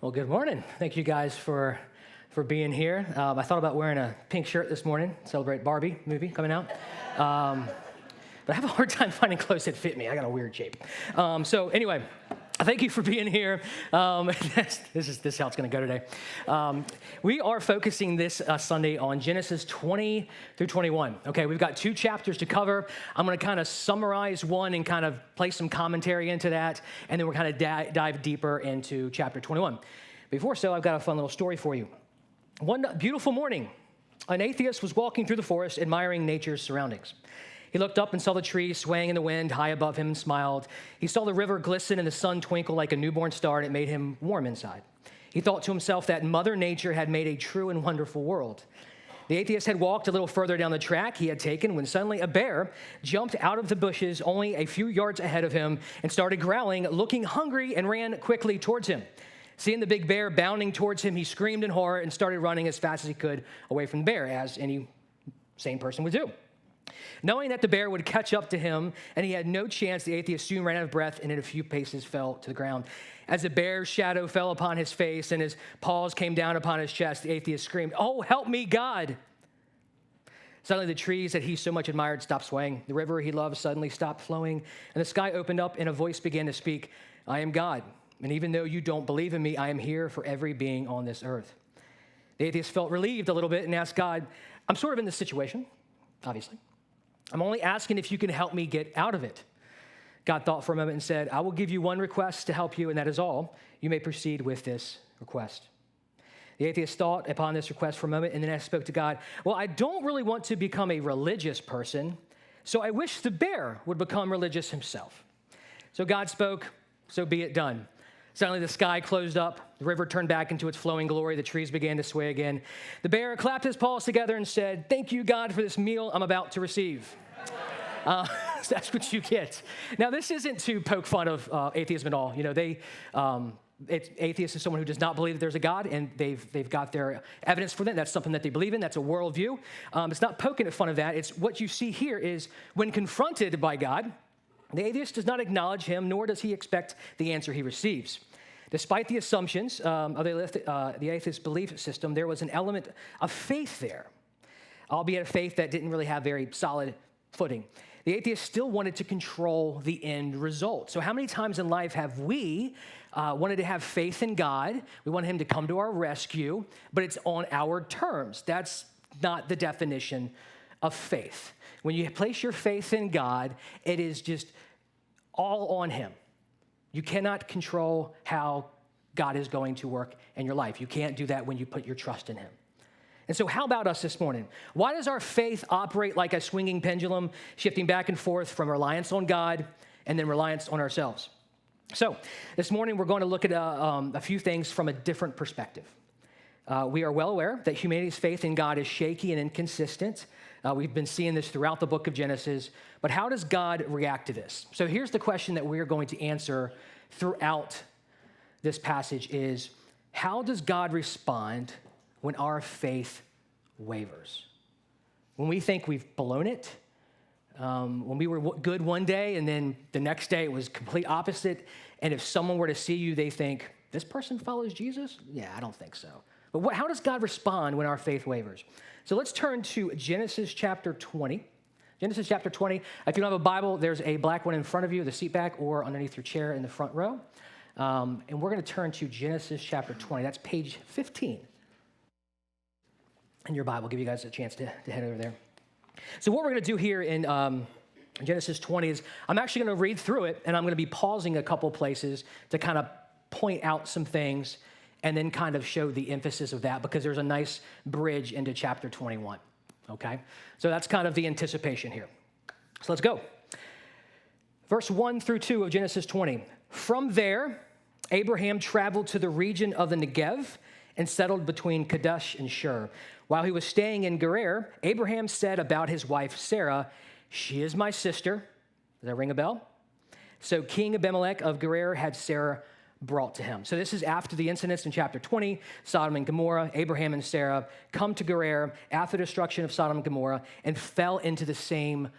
Well, good morning. Thank you guys for being here. I thought about wearing a pink shirt this morning, celebrate Barbie movie coming out. But I have a hard time finding clothes that fit me. I got a weird shape. So anyway, thank you for being here. This is how it's going to go today. We are focusing this Sunday on Genesis 20 through 21. Okay, we've got two chapters to cover. I'm going to kind of summarize one and kind of place some commentary into that, and then we're kind of dive deeper into chapter 21. Before so, I've got a fun little story for you. One beautiful morning, an atheist was walking through the forest, admiring nature's surroundings. He looked up and saw the trees swaying in the wind high above him and smiled. He saw the river glisten and the sun twinkle like a newborn star, and it made him warm inside. He thought to himself that Mother Nature had made a true and wonderful world. The atheist had walked a little further down the track he had taken when suddenly a bear jumped out of the bushes only a few yards ahead of him and started growling, looking hungry, and ran quickly towards him. Seeing the big bear bounding towards him, he screamed in horror and started running as fast as he could away from the bear, as any sane person would do. Knowing that the bear would catch up to him and he had no chance, the atheist soon ran out of breath and in a few paces fell to the ground. As the bear's shadow fell upon his face and his paws came down upon his chest, the atheist screamed, "Oh, help me, God!" Suddenly, the trees that he so much admired stopped swaying. The river he loved suddenly stopped flowing, and the sky opened up and a voice began to speak, "I am God, and even though you don't believe in me, I am here for every being on this earth." The atheist felt relieved a little bit and asked God, "I'm sort of in this situation, obviously. I'm only asking if you can help me get out of it." God thought for a moment and said, "I will give you one request to help you, and that is all. You may proceed with this request." The atheist thought upon this request for a moment and then spoke to God, "Well, I don't really want to become a religious person, so I wish the bear would become religious himself." So God spoke, "So be it done." Suddenly the sky closed up, the river turned back into its flowing glory, the trees began to sway again. The bear clapped his paws together and said, "Thank you, God, for this meal I'm about to receive." That's what you get. Now, this isn't to poke fun of atheism at all. You know, atheist is someone who does not believe that there's a God, and they've got their evidence for that. That's something that they believe in. That's a worldview. It's not poking at fun of that. It's what you see here is when confronted by God, the atheist does not acknowledge him, nor does he expect the answer he receives. Despite the assumptions of the atheist belief system, there was an element of faith there, albeit a faith that didn't really have very solid footing. The atheist still wanted to control the end result. So how many times in life have we wanted to have faith in God? We want him to come to our rescue, but it's on our terms. That's not the definition of faith. When you place your faith in God, it is just all on him. You cannot control how God is going to work in your life. You can't do that when you put your trust in him. And so how about us this morning? Why does our faith operate like a swinging pendulum, shifting back and forth from reliance on God and then reliance on ourselves? So this morning, we're going to look at a few things from a different perspective. We are well aware that humanity's faith in God is shaky and inconsistent. We've been seeing this throughout the book of Genesis. But how does God react to this? So here's the question that we're going to answer throughout this passage is, how does God respond when our faith wavers? When we think we've blown it, when we were good one day and then the next day it was complete opposite, and if someone were to see you, they think, this person follows Jesus? Yeah, I don't think so. But how does God respond when our faith wavers? So let's turn to Genesis chapter 20. Genesis chapter 20. If you don't have a Bible, there's a black one in front of you, the seat back, or underneath your chair in the front row. And we're going to turn to Genesis chapter 20. That's page 15 in your Bible. Give you guys a chance to head over there. So what we're going to do here in Genesis 20 is I'm actually going to read through it, and I'm going to be pausing a couple places to kind of point out some things and then kind of show the emphasis of that, because there's a nice bridge into chapter 21, okay? So that's kind of the anticipation here. So let's go. Verse 1 through 2 of Genesis 20. From there, Abraham traveled to the region of the Negev and settled between Kadesh and Shur. While he was staying in Gerar, Abraham said about his wife Sarah, "She is my sister." Does that ring a bell? So King Abimelech of Gerar had Sarah brought to him. So this is after the incidents in chapter 20, Sodom and Gomorrah. Abraham and Sarah come to Gerar after the destruction of Sodom and Gomorrah and fell into the same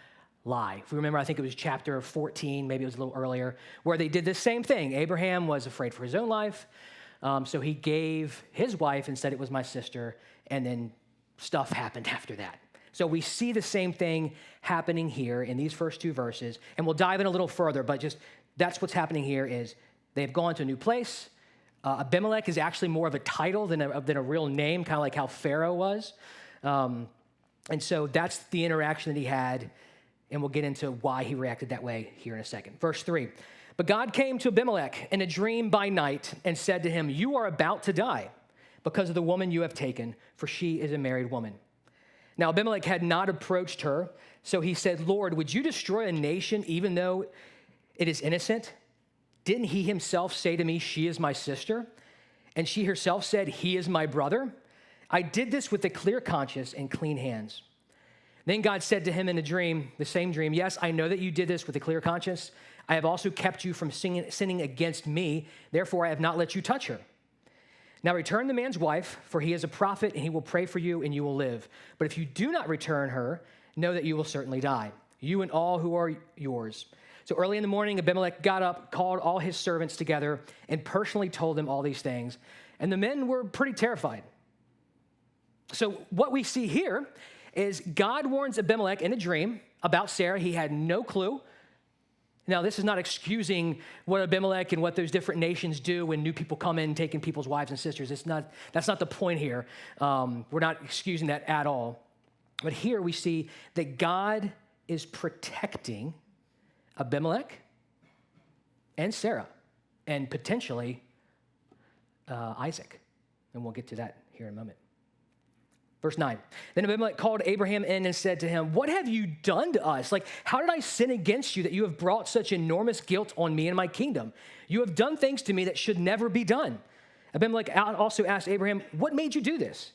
lie. If we remember, I think it was chapter 14, maybe it was a little earlier, where they did the same thing. Abraham was afraid for his own life. So he gave his wife and said it was my sister, and then stuff happened after that. So we see the same thing happening here in these first two verses, and we'll dive in a little further, but just that's what's happening here is they've gone to a new place. Abimelech is actually more of a title than a real name, kind of like how Pharaoh was. And so that's the interaction that he had, and we'll get into why he reacted that way here in a second. Verse 3, but God came to Abimelech in a dream by night and said to him, you are about to die because of the woman you have taken, for she is a married woman. Now Abimelech had not approached her, so he said, Lord, would you destroy a nation even though it is innocent? Didn't he himself say to me, she is my sister? And she herself said, he is my brother. I did this with a clear conscience and clean hands. Then God said to him in a dream, the same dream, yes, I know that you did this with a clear conscience. I have also kept you from sinning against me. Therefore, I have not let you touch her. Now return the man's wife, for he is a prophet, and he will pray for you, and you will live. But if you do not return her, know that you will certainly die, you and all who are yours. So early in the morning, Abimelech got up, called all his servants together, and personally told them all these things. And the men were pretty terrified. So what we see here is God warns Abimelech in a dream about Sarah. He had no clue. Now, this is not excusing what Abimelech and what those different nations do when new people come in taking people's wives and sisters. That's not the point here. We're not excusing that at all. But here we see that God is protecting Abimelech and Sarah and potentially Isaac. And we'll get to that here in a moment. Verse 9, then Abimelech called Abraham in and said to him, what have you done to us? Like, how did I sin against you that you have brought such enormous guilt on me and my kingdom? You have done things to me that should never be done. Abimelech also asked Abraham, what made you do this?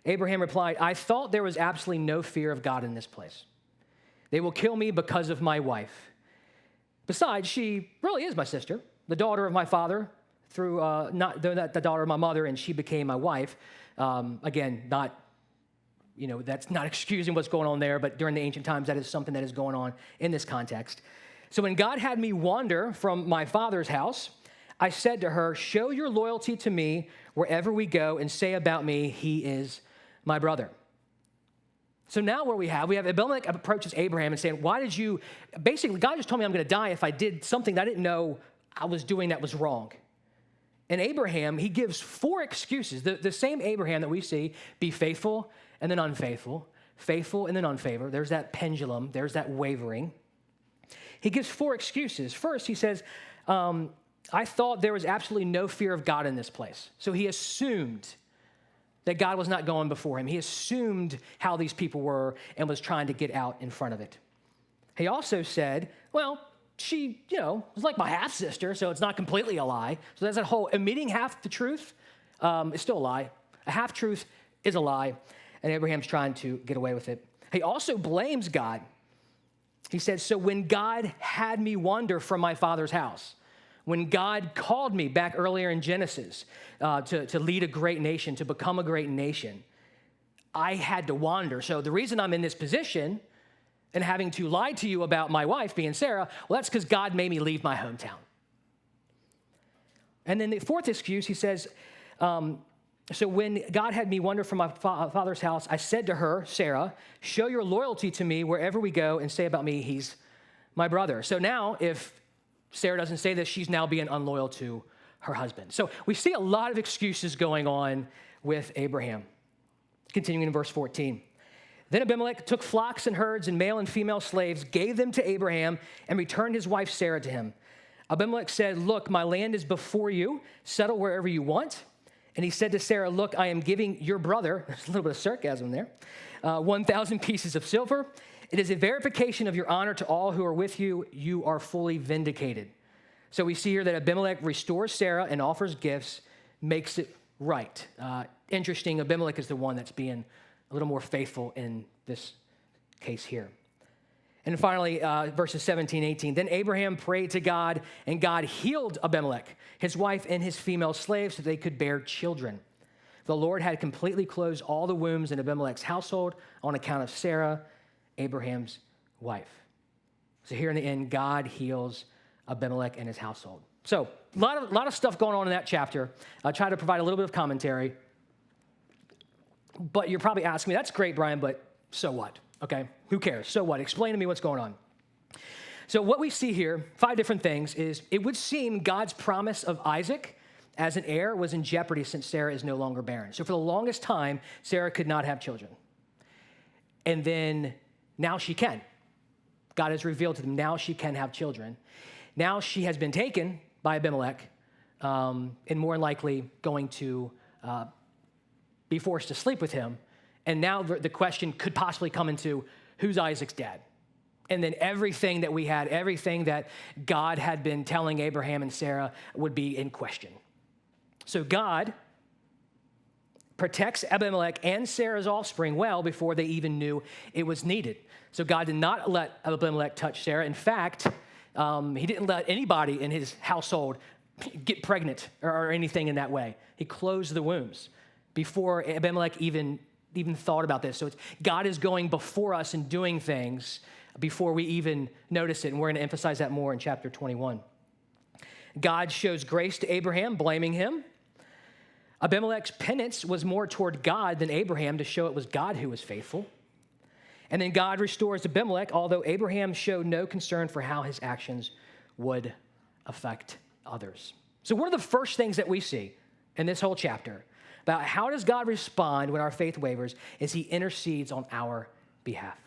Abraham replied, I thought there was absolutely no fear of God in this place. They will kill me because of my wife. Besides, she really is my sister, the daughter of my father, through not the daughter of my mother, and she became my wife. Again, that's not excusing what's going on there, but during the ancient times, that is something that is going on in this context. So when God had me wander from my father's house, I said to her, show your loyalty to me wherever we go and say about me, he is my brother. So now what we have Abimelech approaches Abraham and saying, basically God just told me I'm going to die if I did something that I didn't know I was doing that was wrong. And Abraham, he gives 4 excuses. The same Abraham that we see, be faithful and then unfaithful, faithful and then unfaithful. There's that pendulum. There's that wavering. He gives 4 excuses. First, he says, I thought there was absolutely no fear of God in this place. So he assumed that God was not going before him. He assumed how these people were and was trying to get out in front of it. He also said, well, she, was like my half-sister, so it's not completely a lie. So that's that whole admitting half the truth is still a lie. A half-truth is a lie, and Abraham's trying to get away with it. He also blames God. He said, so when God had me wander from my father's house, when God called me back earlier in Genesis to lead a great nation, to become a great nation, I had to wander. So the reason I'm in this position and having to lie to you about my wife being Sarah, well, that's because God made me leave my hometown. And then the 4th excuse, he says, so when God had me wander from my father's house, I said to her, Sarah, show your loyalty to me wherever we go and say about me, he's my brother. So now if Sarah doesn't say this, she's now being unloyal to her husband. So we see a lot of excuses going on with Abraham. Continuing in verse 14. Then Abimelech took flocks and herds and male and female slaves, gave them to Abraham, and returned his wife Sarah to him. Abimelech said, look, my land is before you. Settle wherever you want. And he said to Sarah, look, I am giving your brother, there's a little bit of sarcasm there, 1,000 pieces of silver. It is a verification of your honor to all who are with you. You are fully vindicated. So we see here that Abimelech restores Sarah and offers gifts, makes it right. Interesting, Abimelech is the one that's being a little more faithful in this case here. And finally, verses 17, 18. Then Abraham prayed to God, and God healed Abimelech, his wife, and his female slaves so they could bear children. The Lord had completely closed all the wombs in Abimelech's household on account of Sarah, Abraham's wife. So here in the end, God heals Abimelech and his household. So lot of stuff going on in that chapter. I'll try to provide a little bit of commentary. But you're probably asking me, that's great, Brian, but so what? Okay, who cares? So what? Explain to me what's going on. So what we see here, 5 different things, is it would seem God's promise of Isaac as an heir was in jeopardy since Sarah is no longer barren. So for the longest time, Sarah could not have children. And then now she can. God has revealed to them, now she can have children. Now she has been taken by Abimelech and more than likely going to be forced to sleep with him. And now the question could possibly come into, who's Isaac's dad? And then everything that we had, everything that God had been telling Abraham and Sarah would be in question. So God protects Abimelech and Sarah's offspring well before they even knew it was needed. So God did not let Abimelech touch Sarah. In fact, he didn't let anybody in his household get pregnant or anything in that way. He closed the wombs before Abimelech even thought about this. So God is going before us and doing things before we even notice it. And we're going to emphasize that more in chapter 21. God shows grace to Abraham, blaming him. Abimelech's penance was more toward God than Abraham to show it was God who was faithful. And then God restores Abimelech, although Abraham showed no concern for how his actions would affect others. So one of the first things that we see in this whole chapter about how does God respond when our faith wavers is he intercedes on our behalf.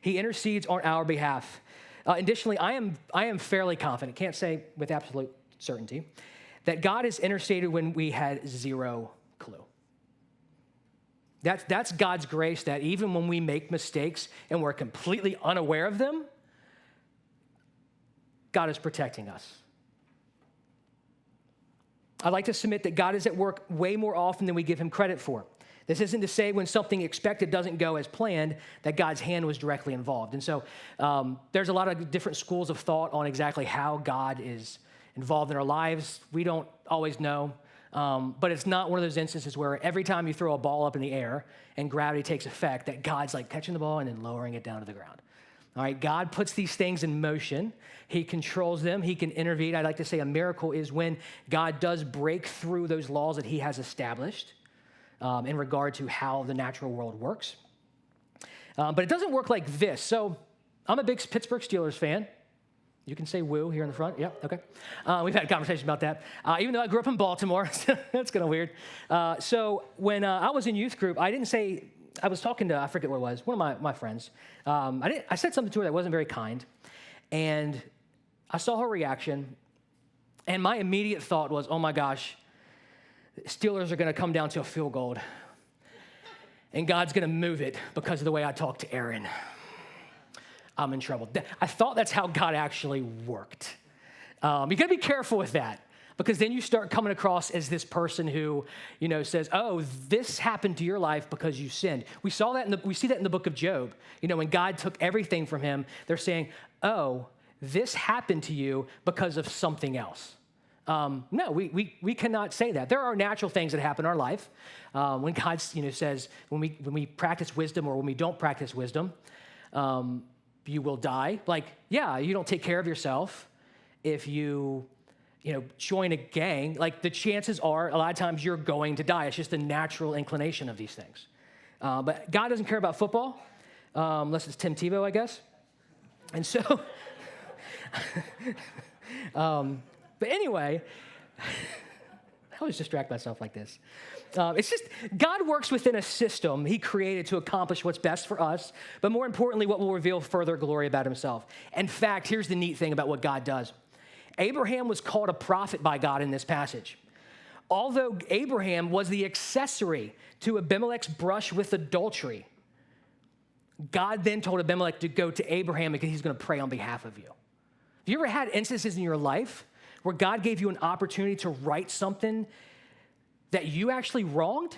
He intercedes on our behalf. Additionally, I am fairly confident, can't say with absolute certainty, that God has interceded when we had zero clue. That's God's grace, that even when we make mistakes and we're completely unaware of them, God is protecting us. I'd like to submit that God is at work way more often than we give him credit for. This isn't to say when something expected doesn't go as planned that God's hand was directly involved. And so there's a lot of different schools of thought on exactly how God is involved in our lives. We don't always know, but it's not one of those instances where every time you throw a ball up in the air and gravity takes effect, that God's like catching the ball and then lowering it down to the ground. All right, God puts these things in motion. He controls them. He can intervene. I'd like to say a miracle is when God does break through those laws that he has established in regard to how the natural world works. But it doesn't work like this. So I'm a big Pittsburgh Steelers fan. You can say woo here in the front. Yeah, okay. We've had conversations about that. Even though I grew up in Baltimore, that's kind of weird. So when I was in youth group, I was talking to, I forget what it was, one of my friends. I said something to her that wasn't very kind. And I saw her reaction. And my immediate thought was, oh my gosh, Steelers are going to come down to a field goal. And God's going to move it because of the way I talked to Aaron. I'm in trouble. I thought that's how God actually worked. You got to be careful with that, because then you start coming across as this person who, says, oh, this happened to your life because you sinned. We see that in the book of Job. When God took everything from him, they're saying, oh, this happened to you because of something else. No, we cannot say that. There are natural things that happen in our life. When God, says, when we practice wisdom or when we don't practice wisdom, you will die. You don't take care of yourself. If you join a gang, the chances are a lot of times you're going to die. It's just the natural inclination of these things. But God doesn't care about football, unless it's Tim Tebow, I guess. And so, but anyway, I always distract myself like this. It's just, God works within a system he created to accomplish what's best for us, but more importantly, what will reveal further glory about himself. In fact, here's the neat thing about what God does. Abraham was called a prophet by God in this passage. Although Abraham was the accessory to Abimelech's brush with adultery, God then told Abimelech to go to Abraham because he's going to pray on behalf of you. Have you ever had instances in your life where God gave you an opportunity to right something that you actually wronged?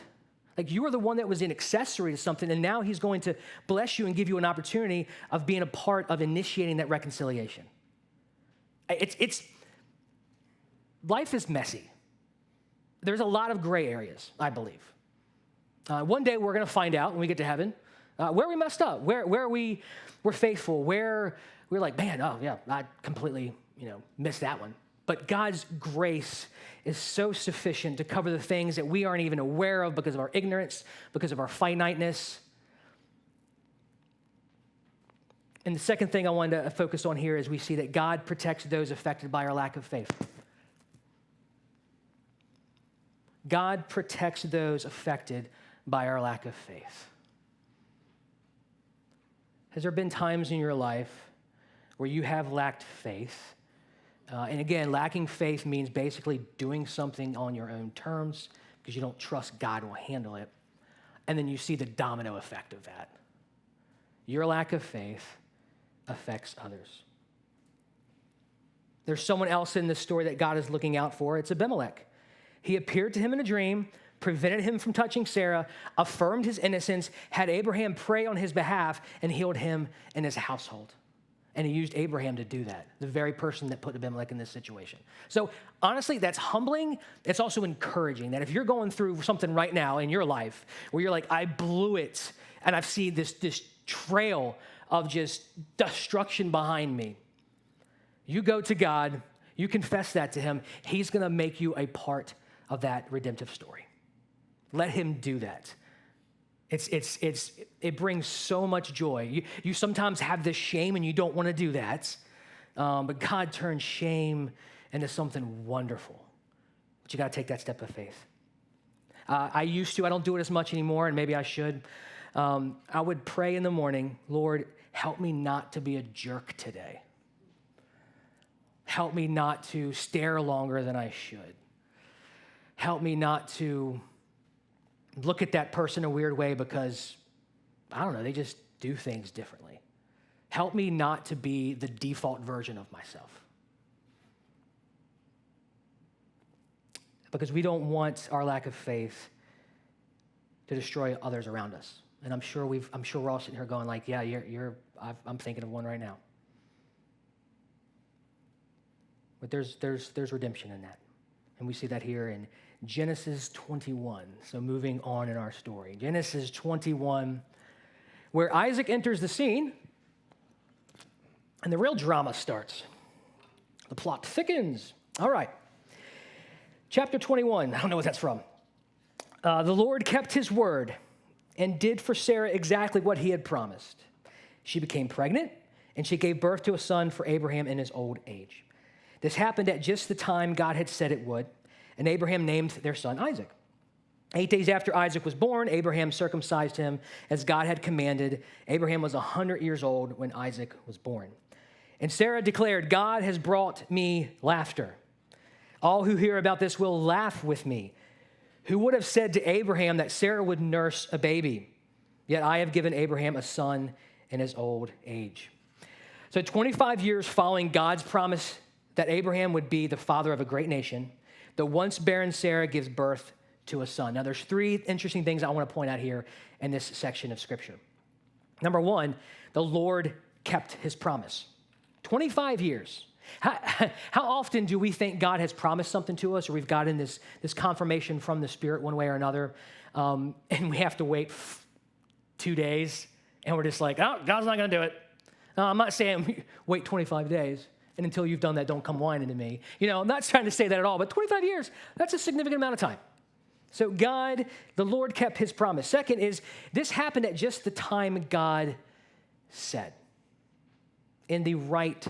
You were the one that was an accessory to something, and now he's going to bless you and give you an opportunity of being a part of initiating that reconciliation. Life is messy. There's a lot of gray areas, I believe. One day we're going to find out when we get to heaven where we messed up, where we were faithful, where we're like, man, oh yeah, I completely, missed that one. But God's grace is so sufficient to cover the things that we aren't even aware of because of our ignorance, because of our finiteness. And the second thing I wanted to focus on here is we see that God protects those affected by our lack of faith. God protects those affected by our lack of faith. Has there been times in your life where you have lacked faith? And again, lacking faith means basically doing something on your own terms because you don't trust God will handle it. And then you see the domino effect of that. Your lack of faith affects others. There's someone else in this story that God is looking out for. It's Abimelech. He appeared to him in a dream, prevented him from touching Sarah, affirmed his innocence, had Abraham pray on his behalf, and healed him and his household. And he used Abraham to do that, the very person that put Abimelech in this situation. So honestly, that's humbling. It's also encouraging that if you're going through something right now in your life where you're like, I blew it, and I've seen this trail of just destruction behind me, you go to God, you confess that to him. He's going to make you a part of that redemptive story. Let him do that. It brings so much joy. You sometimes have this shame and you don't want to do that, but God turns shame into something wonderful. But you got to take that step of faith. I don't do it as much anymore, and maybe I should. I would pray in the morning, Lord, help me not to be a jerk today. Help me not to stare longer than I should. Help me not to look at that person a weird way because, I don't know, they just do things differently. Help me not to be the default version of myself. Because we don't want our lack of faith to destroy others around us. And I'm sure we're all sitting here going like, yeah, I'm thinking of one right now. But there's redemption in that. And we see that here in Genesis 21. So moving on in our story. Genesis 21, where Isaac enters the scene and the real drama starts. The plot thickens. All right. Chapter 21. I don't know what that's from. The Lord kept his word and did for Sarah exactly what he had promised. She became pregnant, and she gave birth to a son for Abraham in his old age. This happened at just the time God had said it would, and Abraham named their son Isaac. 8 days after Isaac was born, Abraham circumcised him as God had commanded. Abraham was 100 years old when Isaac was born. And Sarah declared, God has brought me laughter. All who hear about this will laugh with me. Who would have said to Abraham that Sarah would nurse a baby? Yet I have given Abraham a son in his old age. So 25 years following God's promise that Abraham would be the father of a great nation, the once barren Sarah gives birth to a son. Now, there's three interesting things I want to point out here in this section of Scripture. Number one, the Lord kept his promise. 25 years. How often do we think God has promised something to us, or we've gotten this confirmation from the Spirit one way or another, and we have to wait 2 days, and we're just like, oh, God's not going to do it. No, I'm not saying wait 25 days. And until you've done that, don't come whining to me. I'm not trying to say that at all, but 25 years, that's a significant amount of time. So God, the Lord kept his promise. Second is, this happened at just the time God said, in the right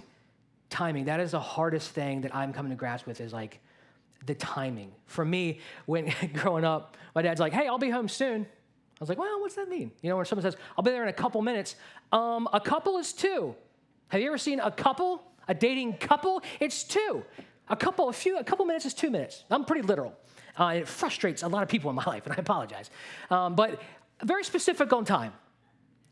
timing. That is the hardest thing that I'm coming to grasp with, is like the timing. For me, when growing up, my dad's like, hey, I'll be home soon. I was like, well, what's that mean? When someone says, I'll be there in a couple minutes. A couple is 2. Have you ever seen a couple? A dating couple? It's 2. A couple minutes is 2 minutes. I'm pretty literal. It frustrates a lot of people in my life, and I apologize. But very specific on time.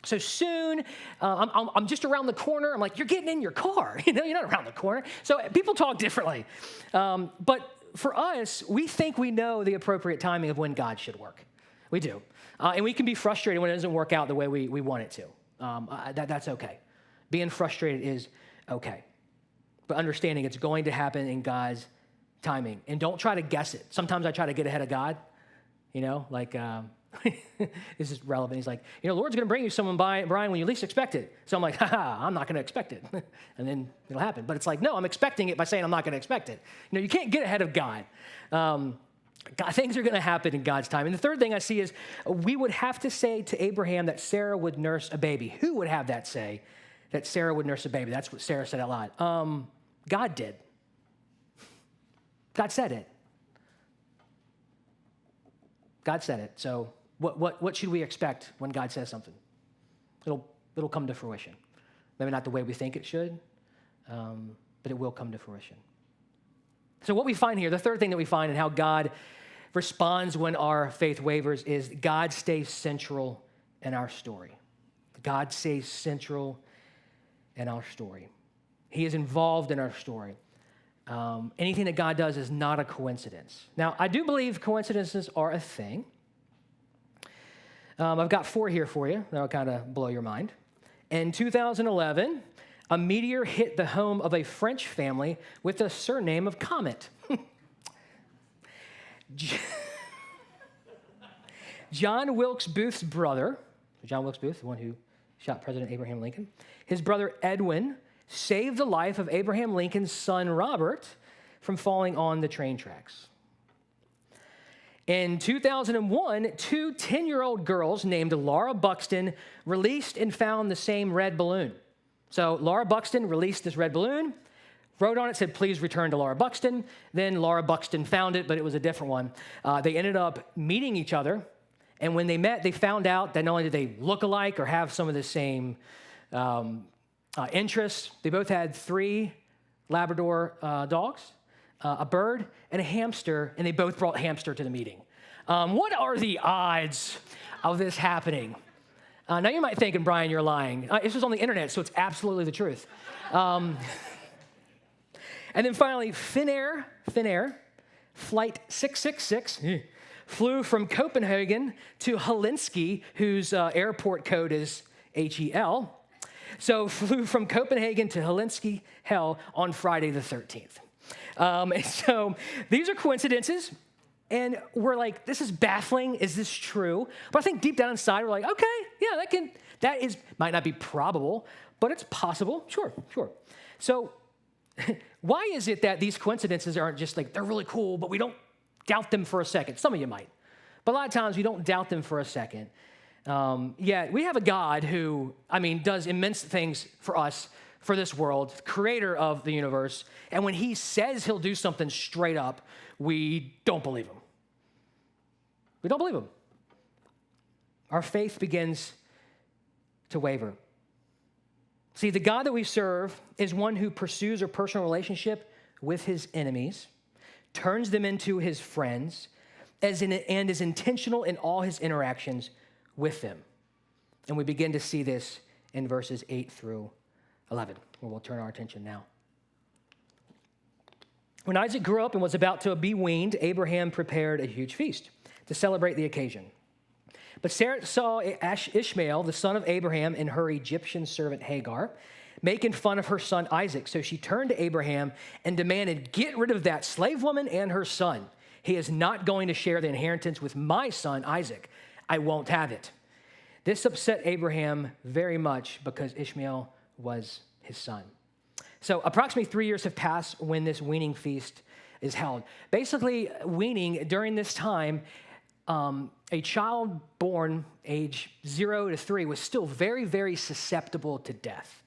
So soon, I'm just around the corner. I'm like, you're getting in your car. You're not around the corner. So people talk differently. But for us, we think we know the appropriate timing of when God should work. We do. And we can be frustrated when it doesn't work out the way we want it to. That's okay. Being frustrated is okay. But understanding it's going to happen in God's timing. And don't try to guess it. Sometimes I try to get ahead of God, like This is relevant. He's like, the Lord's going to bring you someone, Brian, when you least expect it. So I'm like, I'm not going to expect it. And then it'll happen. But it's like, no, I'm expecting it by saying I'm not going to expect it. You can't get ahead of God. Things are going to happen in God's time. And the third thing I see is we would have to say to Abraham that Sarah would nurse a baby. Who would have that say that Sarah would nurse a baby? That's what Sarah said out loud. God did. God said it. God said it. So what should we expect when God says something? It'll come to fruition. Maybe not the way we think it should, but it will come to fruition. So what we find here, the third thing that we find in how God responds when our faith wavers is God stays central in our story. God stays central in our story. He is involved in our story. Anything that God does is not a coincidence. Now, I do believe coincidences are a thing. I've got 4 here for you that'll kind of blow your mind. In 2011, a meteor hit the home of a French family with the surname of Comet. John Wilkes Booth's brother, John Wilkes Booth, the one who shot President Abraham Lincoln, his brother Edwin saved the life of Abraham Lincoln's son Robert from falling on the train tracks. In 2001, 2 10-year-old girls named Laura Buxton released and found the same red balloon. So Laura Buxton released this red balloon, wrote on it, said, please return to Laura Buxton. Then Laura Buxton found it, but it was a different one. They ended up meeting each other, and when they met, they found out that not only did they look alike or have some of the same interests, they both had 3 Labrador dogs, a bird, and a hamster, and they both brought hamster to the meeting. What are the odds of this happening? Now you might think, Brian, you're lying. This was on the internet, so it's absolutely the truth. And then finally, Finnair, Flight 666, flew from Copenhagen to Helsinki, whose airport code is HEL. So flew from Copenhagen to Helsinki, hell, on Friday the 13th. And so these are coincidences, and we're like, this is baffling. Is this true? But I think deep down inside, we're like, okay, yeah, might not be probable, but it's possible. Sure. So why is it that these coincidences aren't just like, they're really cool, but we don't doubt them for a second? Some of you might. But a lot of times we don't doubt them for a second. Yet we have a God who, does immense things for us, for this world, creator of the universe. And when he says he'll do something straight up, we don't believe him. We don't believe him. Our faith begins to waver. See, the God that we serve is one who pursues a personal relationship with his enemies, turns them into his friends, and is intentional in all his interactions with them. And we begin to see this in verses 8 through 11, where we'll turn our attention now. When Isaac grew up and was about to be weaned, Abraham prepared a huge feast to celebrate the occasion. But Sarah saw Ishmael, the son of Abraham, and her Egyptian servant Hagar, making fun of her son Isaac. So she turned to Abraham and demanded, get rid of that slave woman and her son. He is not going to share the inheritance with my son Isaac. I won't have it. This upset Abraham very much because Ishmael was his son. So approximately 3 years have passed when this weaning feast is held. Basically, weaning during this time, a child born age 0 to 3 was still very, very susceptible to death.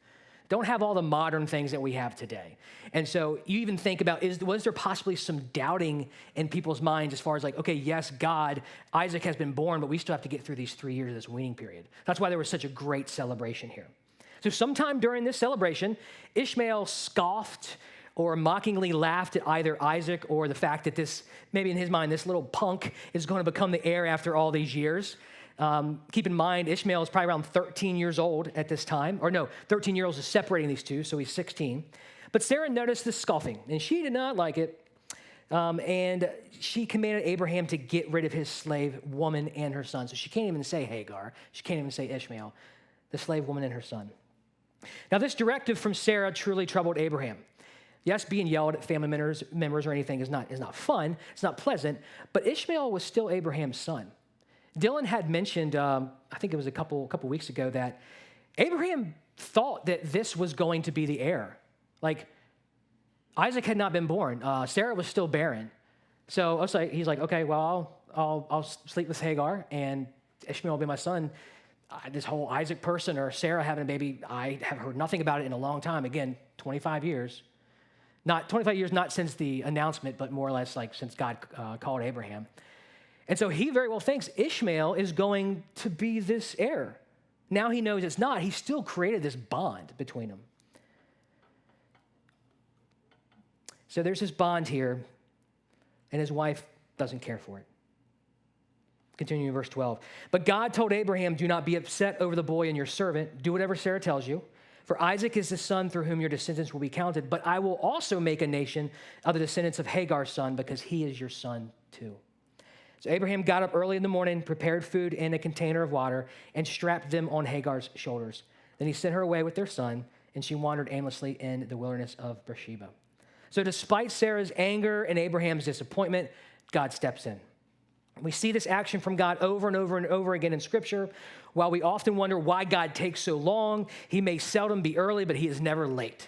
Don't have all the modern things that we have today. And so you even think about, was there possibly some doubting in people's minds as far as like, okay, yes, God, Isaac has been born, but we still have to get through these 3 years of this weaning period. That's why there was such a great celebration here. So sometime during this celebration, Ishmael scoffed or mockingly laughed at either Isaac or the fact that this, maybe in his mind, this little punk is going to become the heir after all these years. Keep in mind, Ishmael is probably around 13 years old at this time. 13 years is separating these two, so he's 16. But Sarah noticed this scoffing, and she did not like it. And she commanded Abraham to get rid of his slave woman and her son. So she can't even say Hagar. She can't even say Ishmael, the slave woman and her son. Now, this directive from Sarah truly troubled Abraham. Yes, being yelled at family members or anything is not fun. It's not pleasant. But Ishmael was still Abraham's son. Dylan had mentioned, I think it was a couple weeks ago, that Abraham thought that this was going to be the heir. Like, Isaac had not been born. Sarah was still barren. So he's like, okay, well, I'll sleep with Hagar, and Ishmael will be my son. This whole Isaac person or Sarah having a baby, I have heard nothing about it in a long time. Again, 25 years. Not 25 years, not since the announcement, but more or less like since God called Abraham. And so he very well thinks Ishmael is going to be this heir. Now he knows it's not. He still created this bond between them. So there's this bond here, and his wife doesn't care for it. Continuing in verse 12. But God told Abraham, do not be upset over the boy and your servant. Do whatever Sarah tells you. For Isaac is the son through whom your descendants will be counted. But I will also make a nation of the descendants of Hagar's son, because he is your son too. So Abraham got up early in the morning, prepared food in a container of water, and strapped them on Hagar's shoulders. Then he sent her away with their son, and she wandered aimlessly in the wilderness of Beersheba. So despite Sarah's anger and Abraham's disappointment, God steps in. We see this action from God over and over and over again in Scripture. While we often wonder why God takes so long, he may seldom be early, but he is never late.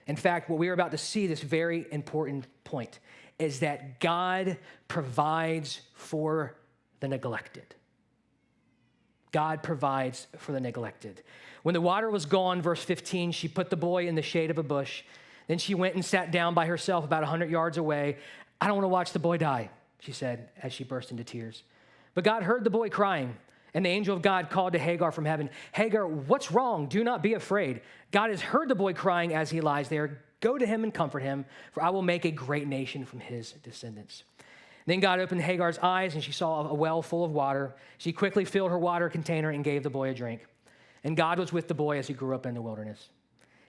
In fact, what we are about to see, this very important point, is that God provides for the neglected. God provides for the neglected. When the water was gone, verse 15, she put the boy in the shade of a bush. Then she went and sat down by herself about 100 yards away. I don't want to watch the boy die, she said as she burst into tears. But God heard the boy crying, and the angel of God called to Hagar from heaven, Hagar, what's wrong? Do not be afraid. God has heard the boy crying as he lies there. Go to him and comfort him, for I will make a great nation from his descendants. Then God opened Hagar's eyes, and she saw a well full of water. She quickly filled her water container and gave the boy a drink. And God was with the boy as he grew up in the wilderness.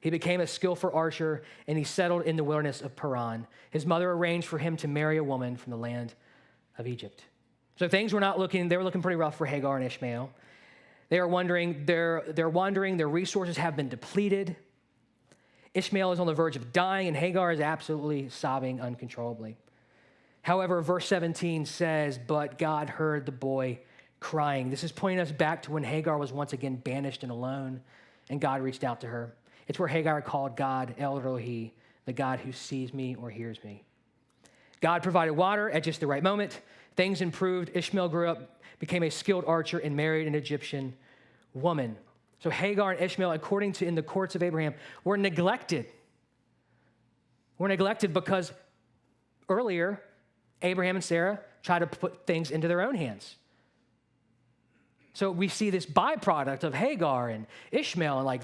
He became a skillful archer, and he settled in the wilderness of Paran. His mother arranged for him to marry a woman from the land of Egypt. So things were they were looking pretty rough for Hagar and Ishmael. They are wandering, their resources have been depleted. Ishmael is on the verge of dying, and Hagar is absolutely sobbing uncontrollably. However, verse 17 says, but God heard the boy crying. This is pointing us back to when Hagar was once again banished and alone, and God reached out to her. It's where Hagar called God El Rohi, the God who sees me or hears me. God provided water at just the right moment. Things improved. Ishmael grew up, became a skilled archer, and married an Egyptian woman. So Hagar and Ishmael, according to in the courts of Abraham, were neglected. Were neglected because earlier, Abraham and Sarah tried to put things into their own hands. So we see this byproduct of Hagar and Ishmael, and like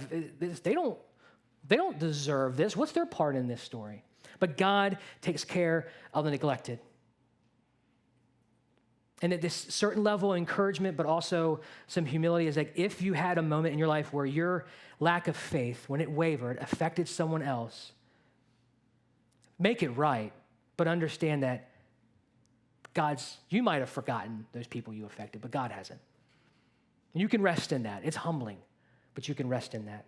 they don't deserve this. What's their part in this story? But God takes care of the neglected. And at this certain level of encouragement, but also some humility, is like if you had a moment in your life where your lack of faith, when it wavered, affected someone else, make it right, but understand that you might have forgotten those people you affected, but God hasn't. And you can rest in that. It's humbling, but you can rest in that.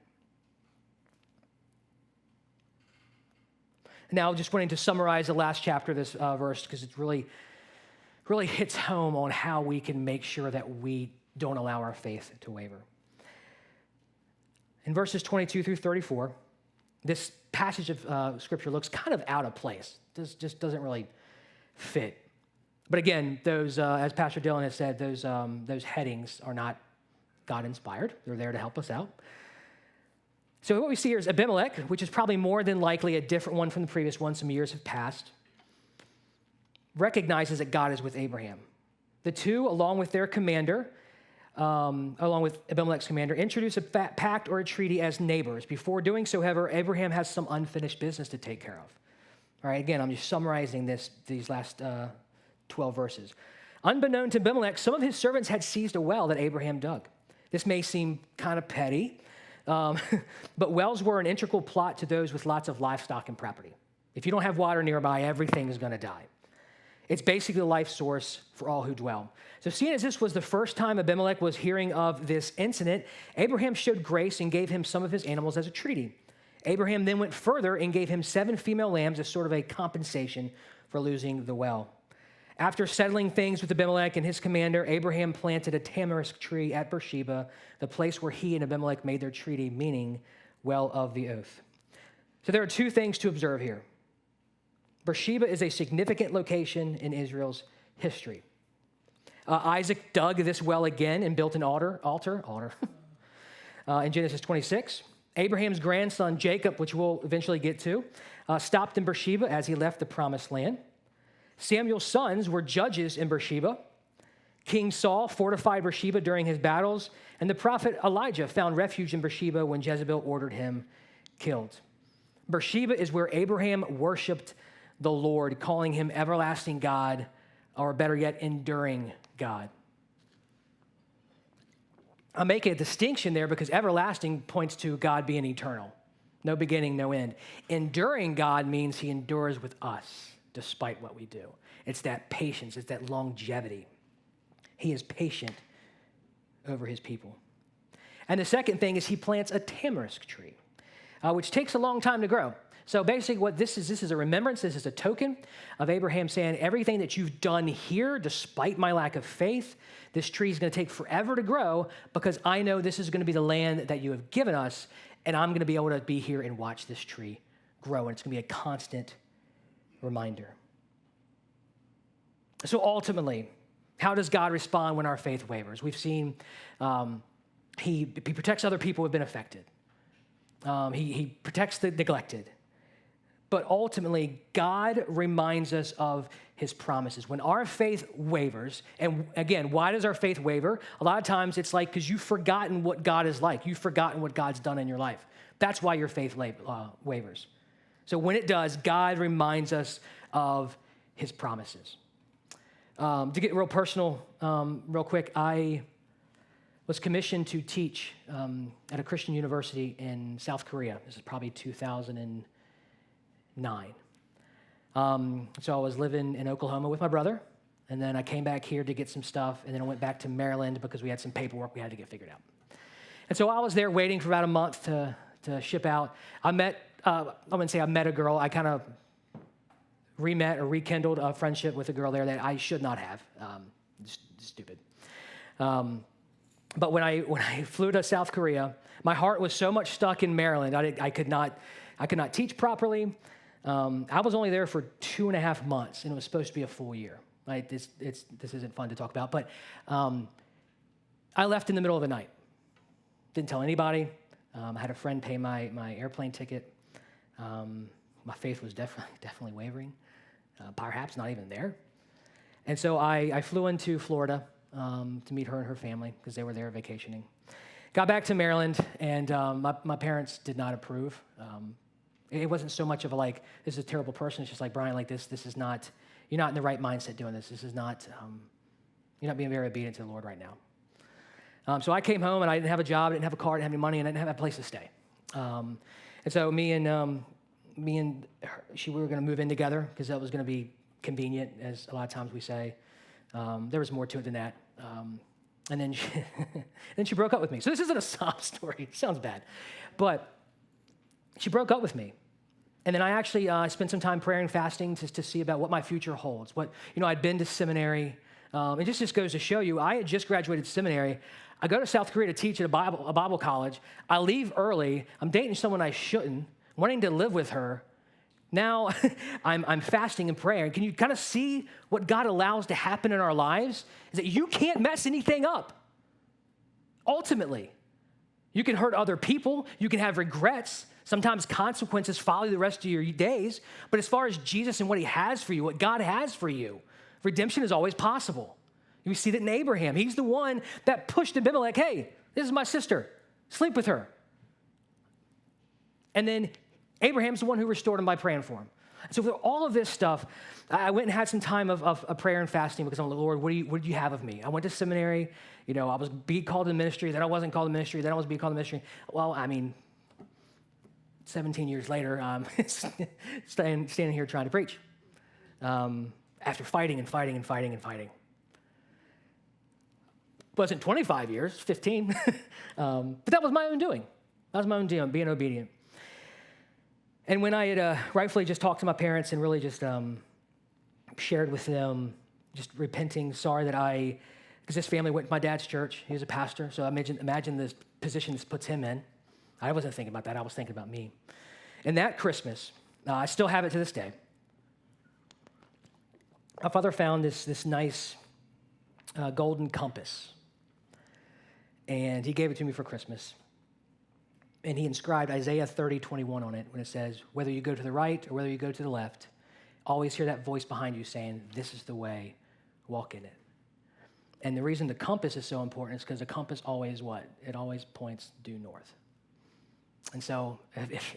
Now, just wanting to summarize the last chapter of this verse, because it really hits home on how we can make sure that we don't allow our faith to waver. In verses 22 through 34, this passage of Scripture looks kind of out of place. This just doesn't really fit. But again, those, as Pastor Dylan has said, those headings are not God-inspired. They're there to help us out. So what we see here is Abimelech, which is probably more than likely a different one from the previous one. Some years have passed. Recognizes that God is with Abraham. The two, along with their commander, along with Abimelech's commander, introduce a pact or a treaty as neighbors. Before doing so, however, Abraham has some unfinished business to take care of. All right, again, I'm just summarizing these last 12 verses. Unbeknown to Abimelech, some of his servants had seized a well that Abraham dug. This may seem kind of petty, but wells were an integral plot to those with lots of livestock and property. If you don't have water nearby, everything is going to die. It's basically the life source for all who dwell. So seeing as this was the first time Abimelech was hearing of this incident, Abraham showed grace and gave him some of his animals as a treaty. Abraham then went further and gave him 7 female lambs as sort of a compensation for losing the well. After settling things with Abimelech and his commander, Abraham planted a tamarisk tree at Beersheba, the place where he and Abimelech made their treaty, meaning well of the oath. So there are two things to observe here. Beersheba is a significant location in Israel's history. Isaac dug this well again and built an altar. In Genesis 26. Abraham's grandson Jacob, which we'll eventually get to, stopped in Beersheba as he left the promised land. Samuel's sons were judges in Beersheba. King Saul fortified Beersheba during his battles, and the prophet Elijah found refuge in Beersheba when Jezebel ordered him killed. Beersheba is where Abraham worshiped the Lord, calling him everlasting God, or better yet, enduring God. I'm making a distinction there because everlasting points to God being eternal. No beginning, no end. Enduring God means he endures with us despite what we do. It's that patience, it's that longevity. He is patient over his people. And the second thing is he plants a tamarisk tree, which takes a long time to grow. So basically what this is a remembrance, this is a token of Abraham saying, everything that you've done here, despite my lack of faith, this tree is going to take forever to grow because I know this is going to be the land that you have given us, and I'm going to be able to be here and watch this tree grow, and it's going to be a constant reminder. So ultimately, how does God respond when our faith wavers? We've seen he protects other people who have been affected. He protects the neglected. But ultimately, God reminds us of his promises. When our faith wavers, and again, why does our faith waver? A lot of times it's like because you've forgotten what God is like. You've forgotten what God's done in your life. That's why your faith wavers. So when it does, God reminds us of his promises. To get real personal, real quick, I was commissioned to teach at a Christian university in South Korea. This is probably 2009. So I was living in Oklahoma with my brother, and then I came back here to get some stuff, and then I went back to Maryland because we had some paperwork we had to get figured out. And so I was there waiting for about a month to ship out. I wouldn't say I met a girl. I kind of re-met or rekindled a friendship with a girl there that I should not have. Just stupid. But when I flew to South Korea, my heart was so much stuck in Maryland. I could not teach properly. I was only there for 2.5 months, and it was supposed to be a full year. Right? This isn't fun to talk about, but I left in the middle of the night. Didn't tell anybody. I had a friend pay my airplane ticket. My faith was definitely wavering, perhaps not even there. And so I flew into Florida to meet her and her family because they were there vacationing. Got back to Maryland, and my parents did not approve. It wasn't so much of a like, this is a terrible person. It's just like, Brian, like this is not, you're not in the right mindset doing this. This is not, you're not being very obedient to the Lord right now. So I came home, and I didn't have a job, I didn't have a car, I didn't have any money, and I didn't have a place to stay. And so me and her, we were going to move in together because that was going to be convenient, as a lot of times we say. There was more to it than that. And then she broke up with me. So this isn't a sob story. It sounds bad. But she broke up with me. And then I actually spent some time praying and fasting to see about what my future holds. I'd been to seminary. It just goes to show you, I had just graduated seminary. I go to South Korea to teach at a Bible college. I leave early. I'm dating someone I shouldn't, wanting to live with her. Now I'm fasting and praying. Can you kind of see what God allows to happen in our lives? Is that you can't mess anything up. Ultimately, you can hurt other people. You can have regrets. Sometimes consequences follow the rest of your days. But as far as Jesus and what he has for you, what God has for you, redemption is always possible. We see that in Abraham. He's the one that pushed Abimelech, hey, this is my sister. Sleep with her. And then Abraham's the one who restored him by praying for him. So for all of this stuff, I went and had some time of prayer and fasting because I'm like, Lord, what do you have of me? I went to seminary. I was being called to ministry. Then I wasn't called to ministry. Then I was being called to ministry. Well, 17 years later, standing here trying to preach after fighting and fighting and fighting and fighting. It wasn't 25 years, 15. But that was my own doing. That was my own doing, being obedient. And when I had rightfully just talked to my parents and really just shared with them, just repenting, sorry that because this family went to my dad's church. He was a pastor, so imagine this position this puts him in. I wasn't thinking about that. I was thinking about me. And that Christmas, I still have it to this day. My father found this nice golden compass, and he gave it to me for Christmas. And he inscribed Isaiah 30:21 on it when it says, whether you go to the right or whether you go to the left, always hear that voice behind you saying, this is the way, walk in it. And the reason the compass is so important is because the compass always what? It always points due north. And so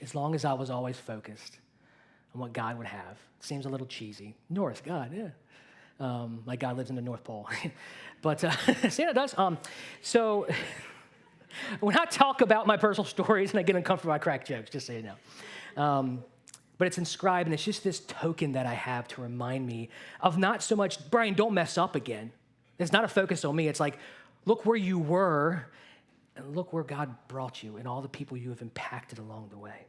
as long as I was always focused on what God would have, it seems a little cheesy. North, God, yeah. Like God lives in the North Pole. But see, it does. So when I talk about my personal stories and I get uncomfortable, I crack jokes, just so you know. But it's inscribed, and it's just this token that I have to remind me of not so much, Brian, don't mess up again. It's not a focus on me. It's like, look where you were, and look where God brought you and all the people you have impacted along the way.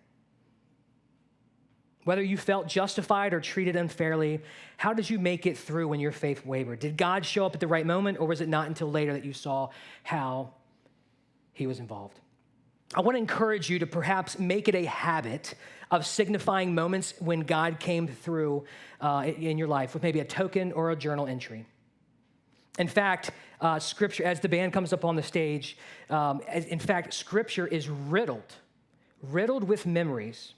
Whether you felt justified or treated unfairly, how did you make it through when your faith wavered? Did God show up at the right moment, or was it not until later that you saw how he was involved? I want to encourage you to perhaps make it a habit of signifying moments when God came through in your life with maybe a token or a journal entry. In fact, Scripture, as the band comes up on the stage, Scripture is riddled with memories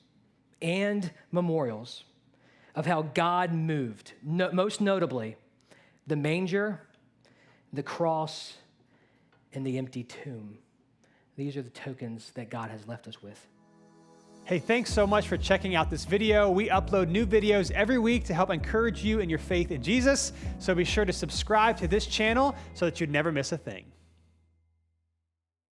and memorials of how God moved, most notably the manger, the cross, and the empty tomb. These are the tokens that God has left us with. Hey, thanks so much for checking out this video. We upload new videos every week to help encourage you in your faith in Jesus. So be sure to subscribe to this channel so that you never miss a thing.